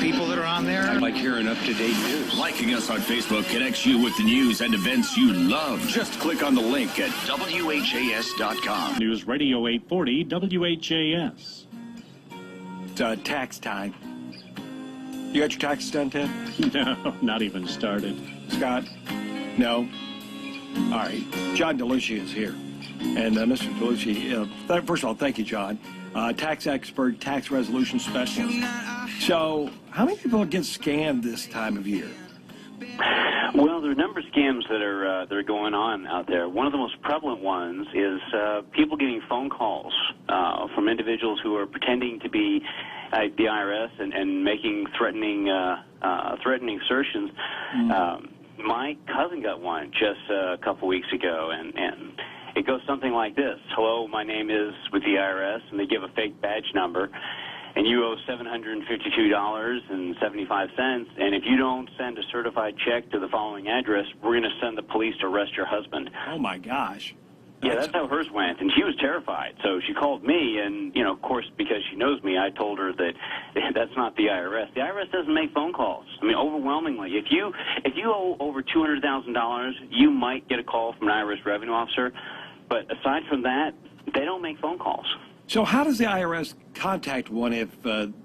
people that are on there. I like hearing up-to-date news. Liking us on Facebook connects you with the news and events you love. Just click on the link at WHAS.com. News Radio 840 WHAS. It's tax time. You got your taxes done, Ted? No, not even started. Scott? No? All right. John DiLucci is here. And Mr. DiLucci, first of all, thank you, John. Tax expert, tax resolution specialist. So, how many people get scammed this time of year? Well, there are a number of scams that are going on out there. One of the most prevalent ones is people getting phone calls from individuals who are pretending to be the IRS and making threatening assertions. My cousin got one just a couple weeks ago, and it goes something like this. Hello, my name is with the IRS, and they give a fake badge number, and you owe $752.75, and if you don't send a certified check to the following address, we're going to send the police to arrest your husband. Oh, my gosh. Yeah, that's how hers went, and she was terrified. So she called me, and, you know, of course, because she knows me, I told her that that's not the IRS. The IRS doesn't make phone calls. I mean, overwhelmingly, if you owe over $200,000, you might get a call from an IRS revenue officer, but aside from that, they don't make phone calls. So how does the IRS contact one if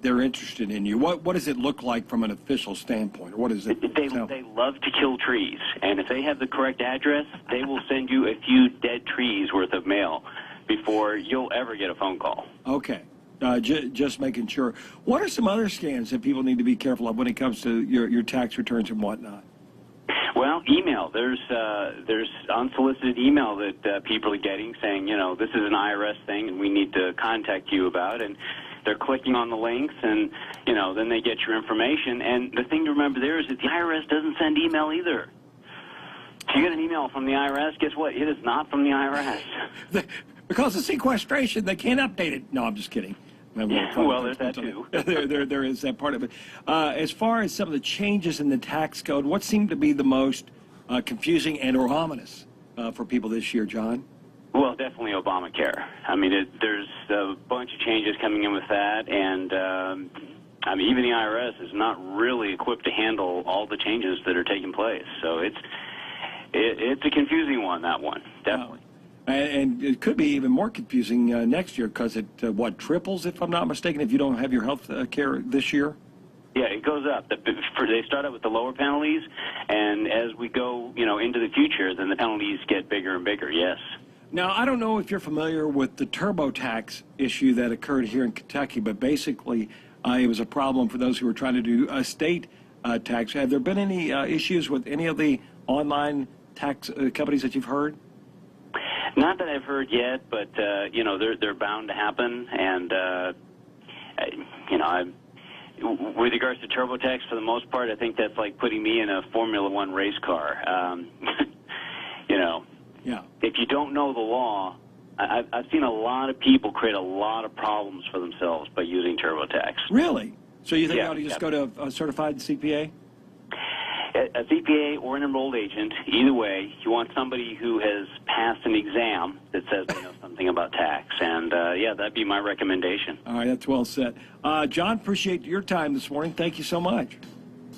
they're interested in you? What does it look like from an official standpoint? Or what is it? They love to kill trees, and if they have the correct address, they will send you a few dead trees worth of mail before you'll ever get a phone call. Okay. Just making sure. What are some other scams that people need to be careful of when it comes to your tax returns and whatnot? Well, email. There's unsolicited email that people are getting saying, you know, this is an IRS thing and we need to contact you about, and they're clicking on the links, and, you know, then they get your information. And the thing to remember there is that the IRS doesn't send email either. If you get an email from the IRS, guess what? It is not from the IRS. Because of sequestration, they can't update it. No, I'm just kidding. Well, there's that too. there is that part of it. As far as some of the changes in the tax code, what seemed to be the most confusing and or ominous for people this year, John? Well, definitely Obamacare. I mean, there's a bunch of changes coming in with that, and I mean, even the IRS is not really equipped to handle all the changes that are taking place. So it's a confusing one, that one, definitely. And it could be even more confusing next year because it, triples, if I'm not mistaken, if you don't have your health care this year? Yeah, it goes up. They start out with the lower penalties, and as we go, you know, into the future, then the penalties get bigger and bigger, yes. Now, I don't know if you're familiar with the TurboTax issue that occurred here in Kentucky, but basically it was a problem for those who were trying to do estate tax. Have there been any issues with any of the online tax companies that you've heard? Not that I've heard yet, but you know, they're bound to happen, and you know, with regards to TurboTax, for the most part, I think that's like putting me in a Formula One race car. You know, yeah. If you don't know the law, I've seen a lot of people create a lot of problems for themselves by using TurboTax. Really? So you think yeah, you ought to just go to a certified CPA? A CPA or an enrolled agent, either way, you want somebody who has passed an exam that says they know something about tax. And, yeah, that'd be my recommendation. All right, that's well said. John, appreciate your time this morning. Thank you so much.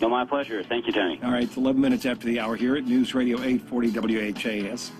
No, my pleasure. Thank you, Tony. All right, it's 11 minutes after the hour here at News Radio 840 WHAS.